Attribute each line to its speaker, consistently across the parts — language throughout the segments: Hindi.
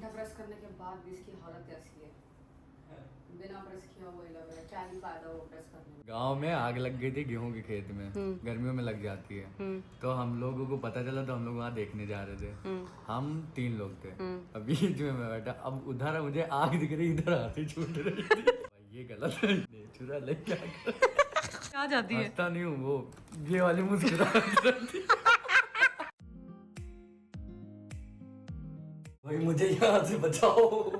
Speaker 1: घंटा प्रेस करने के बाद भी इसकी हालत ऐसी है, बिना प्रेस किया हुआ ही लग रहा है, क्या ही फायदा वो प्रेस करने में।
Speaker 2: गांव में आग लग गई थी गेहूं के खेत में, गर्मियों में लग जाती है। तो हम लोगों को पता चला तो हम लोग वहाँ देखने जा रहे थे। हम 3 लोग थे, अभी बीच में मैं बैठा। अब उधर मुझे आग दिख रही, इधर हाथी छूट रही थी। भाई ये गलत है, नेचुरल है क्या
Speaker 1: क्या जाती है?
Speaker 2: हंसता नहीं हूँ, वो ये वाली मुस्कुराहट। भाई मुझे यहाँ से बचाओ,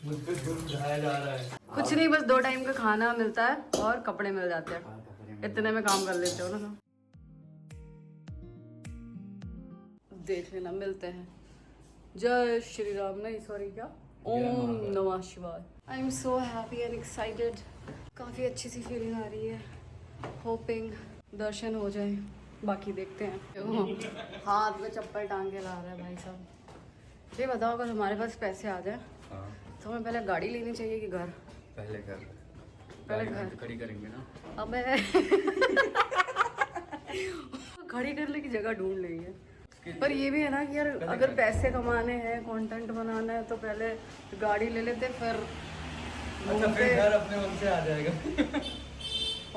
Speaker 2: मुझ पे जुल्म ढाया जा रहा है।
Speaker 1: कुछ नहीं, बस 2 टाइम का खाना मिलता है और कपड़े मिल जाते हैं, इतने में काम कर लेते हो ना तुम। देख लेना, मिलते हैं। जय श्री राम, नहीं सॉरी क्या, ओम नमः शिवाय। I am so happy and excited, काफ़ी अच्छी सी फीलिंग आ रही है। होपिंग दर्शन हो जाए, बाकी देखते हैं। हाथ में चप्पल टांग के ला रहा है भाई साहब। ये बताओ, अगर हमारे पास पैसे आ जाए तो हमें पहले गाड़ी लेनी चाहिए कि घर?
Speaker 2: पहले घर,
Speaker 1: पहले घर
Speaker 2: खड़ी करेंगे ना।
Speaker 1: अबे खड़ी करने की जगह ढूंढ लेंगे। पर ये भी है ना कि यार अगर पैसे कमाने हैं, कंटेंट बनाना है, तो पहले गाड़ी ले लेते, फिर
Speaker 2: अच्छा फिर घर अपने मन से आ जाएगा।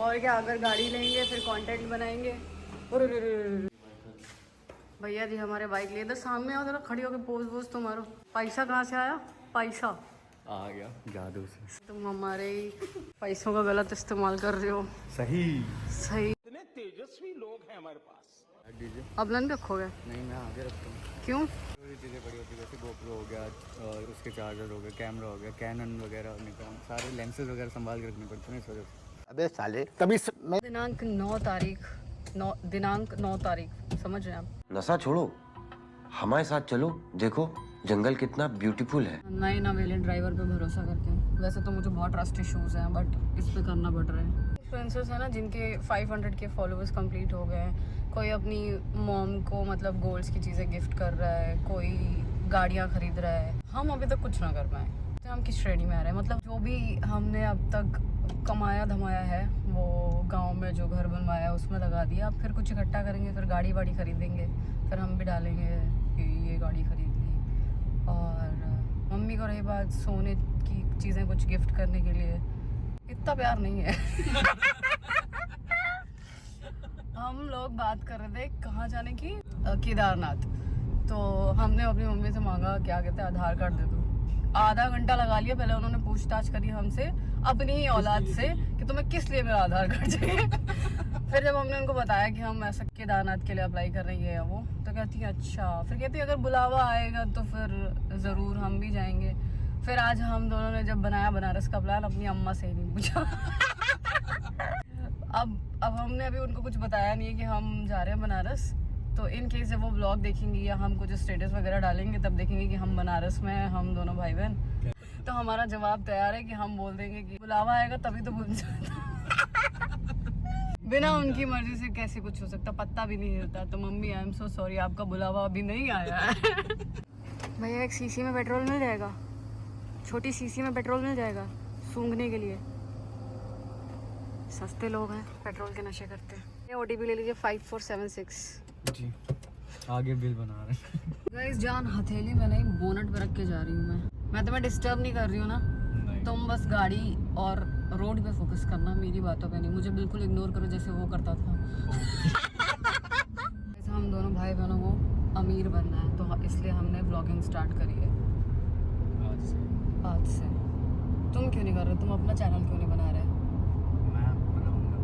Speaker 1: और क्या, अगर गाड़ी लेंगे फिर कंटेंट बनाएंगे। और भैया जी हमारे बाइक लिए, इधर सामने आओ जरा, खड़ी होकर पोज वोज तो मारो। पैसा कहाँ से आया? पैसा
Speaker 2: आ गया जादू से।
Speaker 1: तुम हमारे पैसों का गलत इस्तेमाल कर रहे हो।
Speaker 2: सही
Speaker 1: सही।
Speaker 3: इतने तेजस्वी लोग हैं हमारे पास।
Speaker 2: डीजे
Speaker 1: अब लन रखोगे?
Speaker 2: नहीं, मैं आगे रखता हूँ।
Speaker 1: क्यों?
Speaker 2: थोड़ी चीज़ें बड़ी होती है, जैसे गोप्रो हो गया, और उसके चार्जर हो गया, कैमरा हो गया, कैनन वगैरह, निकॉन, सारे लेंसेज वगैरह संभाल के रखने पड़ते हैं इस वजह से।
Speaker 3: अबे साले तभी मैं
Speaker 1: दिनांक 9 तारीख, समझ रहे हैं आप?
Speaker 4: नशा छोड़ो, हमारे साथ चलो, देखो जंगल कितना ब्यूटीफुल है।
Speaker 1: नए ना वेलेंट ड्राइवर पे भरोसा करके। वैसे तो मुझे बहुत ट्रस्ट इश्यूज हैं, बट इस पे करना पड़ रहा है। इन्फ्लुएंसर्स है ना जिनके 500 के फॉलोअर्स कंप्लीट हो गए हैं, कोई अपनी मॉम को मतलब गोल्ड्स की चीज़ें गिफ्ट कर रहा है, कोई गाड़ियाँ खरीद रहा है। हम अभी तक कुछ ना कर पाए, तो हम किस श्रेणी में आ रहे हैं? मतलब जो भी हमने अब तक कमाया धमाया है, वो गांव में जो घर बनवाया उसमें लगा दिया। अब फिर कुछ इकट्ठा करेंगे, फिर गाड़ी वाड़ी खरीदेंगे, फिर हम भी डालेंगे कि ये गाड़ी खरीद ली। और मम्मी को रही बात सोने की चीज़ें कुछ गिफ्ट करने के लिए, इतना प्यार नहीं है। हम लोग बात कर रहे थे कहाँ जाने की, केदारनाथ। तो हमने अपनी मम्मी से मांगा, क्या कहते हैं, आधार कार्ड दे दो। आधा घंटा लगा लिया, पहले उन्होंने पूछताछ करी हमसे, अपनी ही औलाद से, कि तुम्हें किस लिए मेरा आधार कार्ड चाहिए। फिर जब हमने उनको बताया कि हम ऐसा केदारनाथ के लिए अप्लाई कर रही है वो, तो कहती है अच्छा। फिर कहती है अगर बुलावा आएगा तो फिर ज़रूर हम भी जाएंगे। फिर आज हम दोनों ने जब बनाया बनारस का प्लान, अपनी अम्मा से ही नहीं पूछा। अब हमने अभी उनको कुछ बताया नहीं है कि हम जा रहे हैं बनारस। तो इन केस जब वो व्लॉग देखेंगी या हम कुछ स्टेटस वगैरह डालेंगे, तब देखेंगे कि हम बनारस में हैं, हम दोनों भाई बहन। तो हमारा जवाब तैयार है कि हम बोल देंगे कि बुलावा आएगा तभी तो भूल जाता। बिना उनकी मर्जी से कैसे कुछ हो सकता, पत्ता भी नहीं हिलता। तो mummy I am so sorry, आपका बुलावा अभी नहीं आया है। भैया एक सीसी में पेट्रोल मिल जाएगा, छोटी सीसी में पेट्रोल मिल जाएगा सूंघने के लिए। सस्ते लोग हैं, पेट्रोल के नशे करते हैं। ये OTP ले लीजिए 5476
Speaker 2: जी। आगे बिल बना रहे हैं।
Speaker 1: गाइस जान हथेली में नहीं, बोनट पे रख के जा रही हूँ मैं तुम्हें डिस्टर्ब नहीं कर रही हूँ ना। तुम बस गाड़ी और रोड पे फोकस करना, मेरी बातों पे नहीं। मुझे बिल्कुल इग्नोर करो जैसे वो करता था। जैसे हम दोनों भाई बहनों को अमीर बनना है, तो इसलिए हमने व्लॉगिंग स्टार्ट करी है आज से। तुम क्यों नहीं कर रहे? तुम अपना चैनल क्यों नहीं बना रहे?
Speaker 2: मैं बनाऊंगा।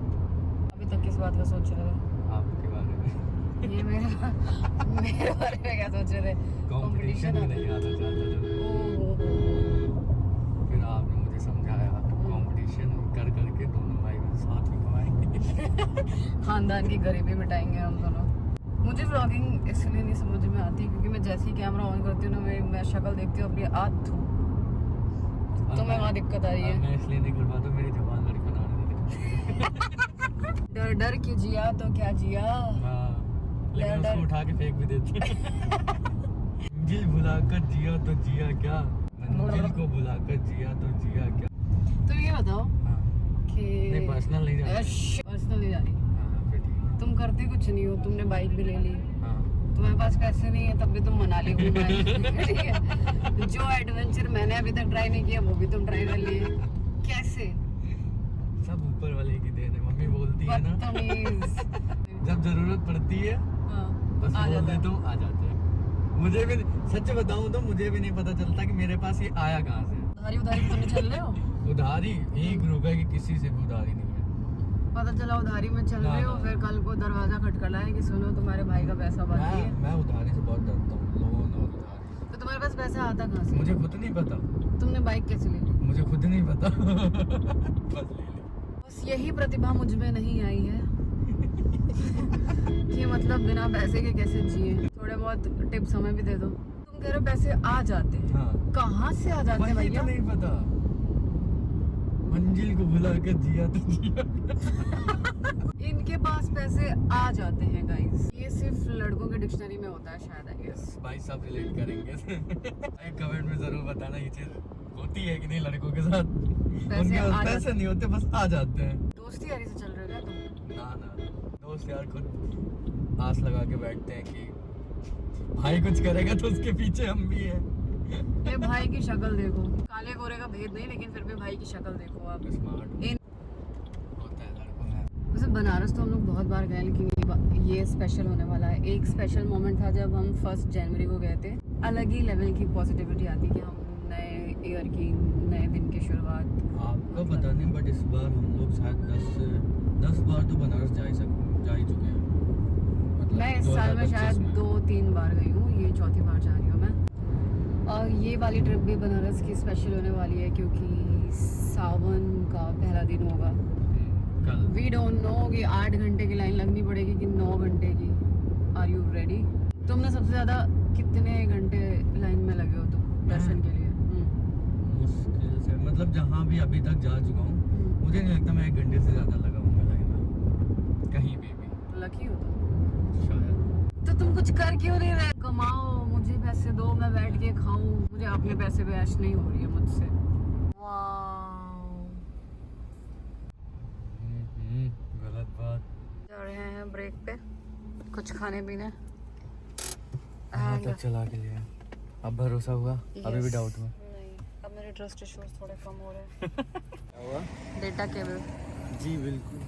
Speaker 1: अभी तक किस बात का सोच रहे थे?
Speaker 2: आपके बारे में।
Speaker 1: ये मेरे बारे में क्या सोच रहे थे?
Speaker 2: कंपटीशन में नहीं आना चाहता था। फिर आपने मुझे समझाया, कंपटीशन कर करके दोनों भाई बहन साथ में कमाएंगे।
Speaker 1: खानदान की गरीबी मिटाएंगे हम दोनों। मुझे व्लॉगिंग इसलिए नहीं समझ में आती क्योंकि मैं जैसे ही कैमरा ऑन करती हूँ ना, मैं शक्ल देखती हूँ अपनी आधू, तो मैं वहाँ दिक्कत आ रही है।
Speaker 2: मैं इसलिए नहीं कर पाता, मेरी जबान लड़खड़ा रही है।
Speaker 1: डर डर के जिया तो क्या जिया।
Speaker 2: लेकिन उसको उठा के फेंक भी देते। दिल भुलाकर जिया तो जिया क्या, दिल को भुलाकर जिया तो जिया क्या।
Speaker 1: तुम ये बताओ कि
Speaker 2: नहीं, पर्सनल नहीं जा रही।
Speaker 1: पर्सनल नहीं जा रही।
Speaker 2: फिर ठीक है।
Speaker 1: तुम करते कुछ नहीं हो, तुमने बाइक भी ले ली,
Speaker 2: हाँ।
Speaker 1: तुम्हारे पास पैसे नहीं है तब भी तुम मनाली घूम आए। ठीक है, अभी तक ट्राई नहीं किया, वो भी तुम ट्राई कर लिए। कैसे?
Speaker 2: सब ऊपर वाले की देन है। मम्मी बोलती है ना,
Speaker 1: बदतमीज।
Speaker 2: जब जरूरत पड़ती है
Speaker 1: हाँ,
Speaker 2: बस
Speaker 1: आ
Speaker 2: बोल
Speaker 1: जाता है।
Speaker 2: देता हूँ, आ जाते हैं। मुझे भी सच बताऊं तो मुझे भी नहीं पता चलता कि मेरे पास ये आया कहाँ से।
Speaker 1: उधारी उधारी तो नहीं चल रहे हो?
Speaker 2: उधारी एक रुपए की किसी से भी उधारी नहीं है।
Speaker 1: पता चला उधारी में चल
Speaker 2: ना,
Speaker 1: रहे हो,
Speaker 2: ना।
Speaker 1: फिर कल को दरवाजा खटखटाए कि सुनो तुम्हारे भाई का पैसा बाकी है।
Speaker 2: मैं उधारी से बहुत डरता हूँ, लोन और उधारी।
Speaker 1: तो तुम्हारे पास पैसा आता कहाँ से?
Speaker 2: मुझे खुद नहीं पता,
Speaker 1: तुमने बाइक कैसे ले ली?
Speaker 2: मुझे खुद नहीं पता। बस ले ली।
Speaker 1: बस यही प्रतिभा मुझ में नहीं आई है कि मतलब बिना पैसे के कैसे जिए। थोड़े बहुत टिप्स हमें भी दे दो। तुम कह रहे हो पैसे आ जाते हैं,
Speaker 2: हाँ।
Speaker 1: कहाँ से आ जाते हैं
Speaker 2: वही
Speaker 1: भैया?
Speaker 2: तो नहीं पता। मंजिल को भुला कर जिया तो जिया।
Speaker 1: इनके पास पैसे आ जाते हैं गाइस। ये सिर्फ लड़कों के डिक्शनरी में होता है शायद, आई गेस।
Speaker 2: भाई सब रिलेट करेंगे। एक कमेंट में जरूर बताना ये चीज होती है कि नहीं लड़कों के साथ। उनके
Speaker 1: आ
Speaker 2: पास
Speaker 1: जाते
Speaker 2: पैसे नहीं होते, बस आ जाते हैं।
Speaker 1: दोस्ती यारी से चल रहे हो क्या तुम?
Speaker 2: ना ना, दोस्त यार खुद आस लगा के बैठते हैं कि भाई कुछ करेगा तो उसके पीछे हम भी हैं।
Speaker 1: ये भाई की शक्ल देखो, काले गोरे का भेद नहीं, लेकिन फिर भी भाई की शक्ल देखो आप।
Speaker 2: स्मार्ट
Speaker 1: इन
Speaker 2: होता है लड़कों में।
Speaker 1: वैसे बनारस तो हम लोग बहुत बार गए, लेकिन ये स्पेशल होने वाला है। एक स्पेशल मोमेंट था जब हम 1 जनवरी को गए थे। अलग ही लेवल की पॉजिटिविटी आती कि हम नए ईयर की, नए दिन की शुरुआत।
Speaker 2: आपको पता नहीं, बट इस बार हम लोग शायद 10 बार तो बनारस जा ही चुके हैं। मतलब
Speaker 1: मैं इस साल में
Speaker 2: 2025
Speaker 1: शायद 2-3 बार गई हूँ, ये चौथी बार जा रही हूँ मैं। और ये वाली ट्रिप भी बनारस की स्पेशल होने वाली है क्योंकि सावन का पहला दिन होगा।
Speaker 2: कल
Speaker 1: वी डोंट नो कि 8 घंटे की लाइन लगनी पड़ेगी कि 9 घंटे की। Are you ready? तुमने सबसे ज़्यादा कितने घंटे लाइन में लगे हो तुम दर्शन के लिए?
Speaker 2: मुश्किल से, मतलब जहाँ भी अभी तक जा चुका हूँ, मुझे नहीं लगता मैं 1 घंटे से ज़्यादा लगा हूँ लाइन में कहीं पे भी।
Speaker 1: लकी हो तुम।
Speaker 2: शायद।
Speaker 1: तो तुम कुछ कर क्यों नहीं रहे? कमाओ, मुझे पैसे दो, मैं बैठ के खाऊं। मुझे अपने पैसे पे ऐश नहीं हो रही है मुझसे। वाओ,
Speaker 2: गलत बात।
Speaker 1: जा रहे हैं ब्रेक पे कुछ खाने पीने।
Speaker 2: यहाँ तक चला के लिए अब भरोसा हुआ? अभी भी
Speaker 1: Yes.
Speaker 2: डाउट में?
Speaker 1: नहीं, अब मेरे ट्रस्ट इश्यूज थोड़े कम हो रहे हैं।
Speaker 2: क्या हुआ?
Speaker 1: Data cable.
Speaker 2: जी बिल्कुल।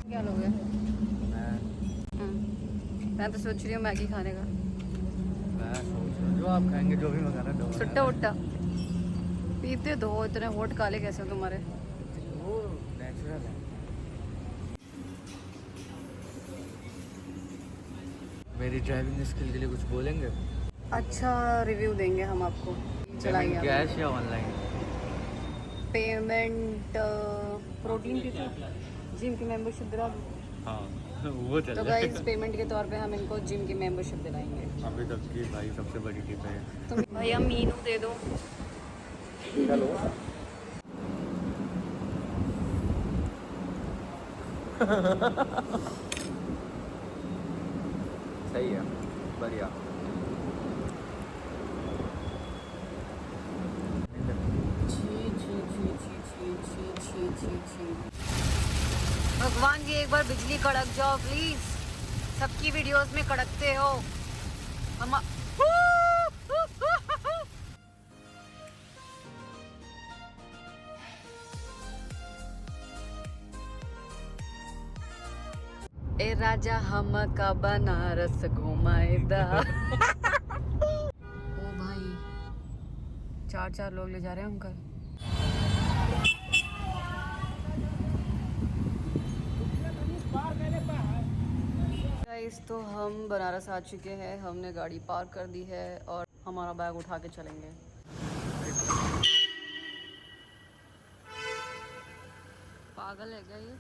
Speaker 1: क्या लोगे? मैं तो सोच रही हूँ मैगी खाने का।
Speaker 2: मैं सोच रहा हूँ जो आप खाएंगे, जो भी मंगाना दो।
Speaker 1: सुट्टा उट्टा पीते दो, इतने होठ काले कैसे हो तुम्हारे?
Speaker 2: वो नेचुरल है। मेरी ड्राइविंग स्किल के लिए कुछ बोलेंगे?
Speaker 1: अच्छा रिव्यू देंगे हम आपको। चलाइए आप।
Speaker 2: कैश या ऑनलाइन?
Speaker 1: पेमेंट प्रोटीन की जिम की मेंबरशिप दिला दूँ?
Speaker 2: हाँ वो चल
Speaker 1: तो गाइस पेमेंट के तौर पे हम इनको जिम की मेंबरशिप दिलाएंगे।
Speaker 2: अभी तक की भाई सबसे बड़ी टिप है।
Speaker 1: तुम भैया मीनू दे दो।
Speaker 3: हेलो।
Speaker 2: सही है, बढ़िया।
Speaker 1: भगवान जी एक बार बिजली कड़क जाओ प्लीज। सबकी वीडियोस में कड़कते हो हम। ए राजा हम का बनारस घुमाएदा। ओ भाई 4 लोग ले जा रहे हैं हम कल। गाइस तो हम बनारस आ चुके हैं, हमने गाड़ी पार्क कर दी है और हमारा बैग उठा के चलेंगे। पागल है क्या ये?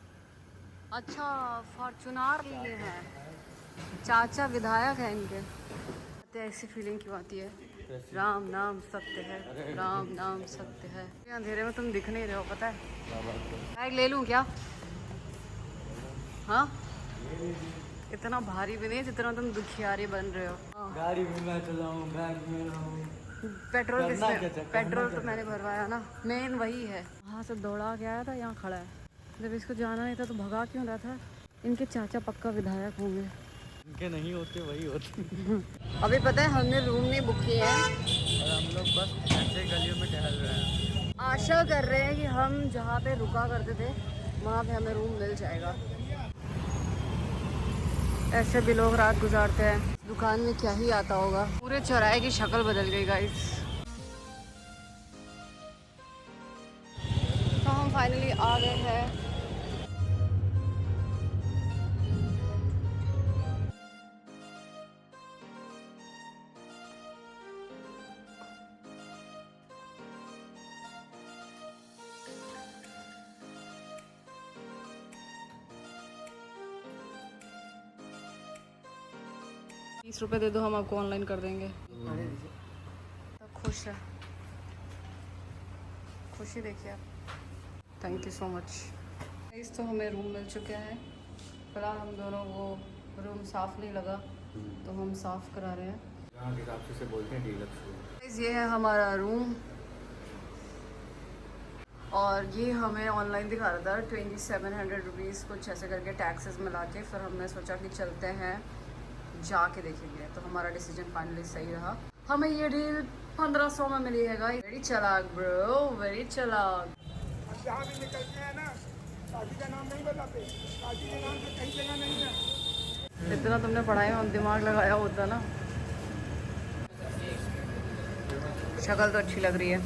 Speaker 1: अच्छा फॉर्चुनर लिए हैं, चाचा विधायक है इनके। ऐसी फीलिंग क्यों आती है? राम नाम सत्य है, राम नाम सत्य है। अंधेरे में तुम दिख नहीं रहे हो, पता है। बैग ले लूं क्या? हाँ इतना भारी भी नहीं जितना तुम दुखियारी बन रहे हो।
Speaker 2: गाड़ी भी मैं चलाऊं, बैग में रहूं।
Speaker 1: पेट्रोल
Speaker 2: करना क्या
Speaker 1: किसने?
Speaker 2: था?
Speaker 1: पेट्रोल तो मैंने भरवाया ना, मेन वही है। वहाँ से दौड़ा के आया था, यहाँ खड़ा है। जब इसको जाना नहीं था तो भगा क्यों रहा था? इनके चाचा पक्का विधायक होंगे।
Speaker 2: जिनके नहीं होते वही होते।
Speaker 1: अभी पता है हमने रूम नहीं बुक किए हैं
Speaker 2: और हम लोग बस ऐसे गलियों में टहल रहे हैं।
Speaker 1: आशा कर रहे हैं कि हम जहाँ पे रुका करते थे वहाँ पे हमें रूम मिल जाएगा। ऐसे भी लोग रात गुजारते हैं। दुकान में क्या ही आता होगा। पूरे चौराहे की शक्ल बदल गई गाइस। तो हम फाइनली आ गए हैं। ₹20 दे दो, हम आपको ऑनलाइन कर देंगे। तो खुश है, खुशी देखिए आप। Thank you so much. इस तो हमें रूम मिल चुका है। फिलहाल हम दोनों वो रूम साफ़ नहीं लगा तो हम साफ़ करा रहे हैं।
Speaker 2: यहाँ के हिसाब से इसे बोलते हैं डीलक्स रूम।
Speaker 1: ये है हमारा रूम और ये हमें ऑनलाइन दिखा रहा था 2700 रुपीज़ कुछ ऐसे करके टैक्सेस मिला के। फिर हमने सोचा कि चलते हैं जाके देखेंगे। तो हमारा डिसीजन फाइनली सही रहा। हमें ये डील 1500 में मिली है गाइस। वेरी चालाक ब्रो, वेरी चालाक।
Speaker 3: जहाँ भी निकलते हैं ना, शादी का नाम नहीं बताते, शादी के नाम से कई जगह नहीं है।
Speaker 1: इतना तुमने पढ़ाई में दिमाग लगाया होता ना। शक्ल तो अच्छी लग रही है।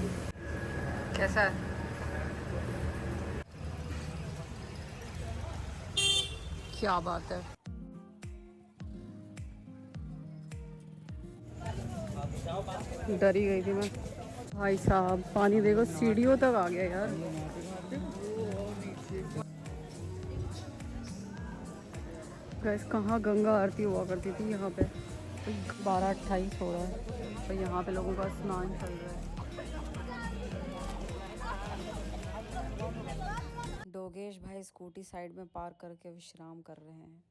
Speaker 1: कैसा है? क्या बात है। डर ही गई थी मैं। भाई साहब पानी देखो सीढ़ियों तक आ गया यार। गैस कहाँ गंगा आरती हुआ करती थी यहाँ पे। 12:28 हो रहा है तो यहाँ पे लोगों का स्नान चल रहा है। डोगेश भाई स्कूटी साइड में पार्क करके विश्राम कर रहे हैं।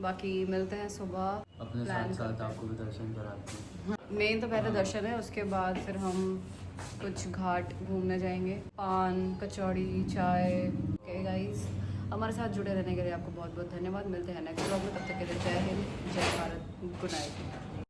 Speaker 1: बाकी मिलते हैं सुबह।
Speaker 2: अपने साथ साथ आपको भी दर्शन कराते हैं।
Speaker 1: मेन तो पहले दर्शन है, उसके बाद फिर हम कुछ घाट घूमने जाएंगे। पान, कचौड़ी, चाय। ओके गाइस, हमारे साथ जुड़े रहने के लिए आपको बहुत बहुत धन्यवाद। मिलते हैं नेक्स्ट व्लॉग में। तब तक के लिए जय हिंद, जय भारत, गुड नाइट।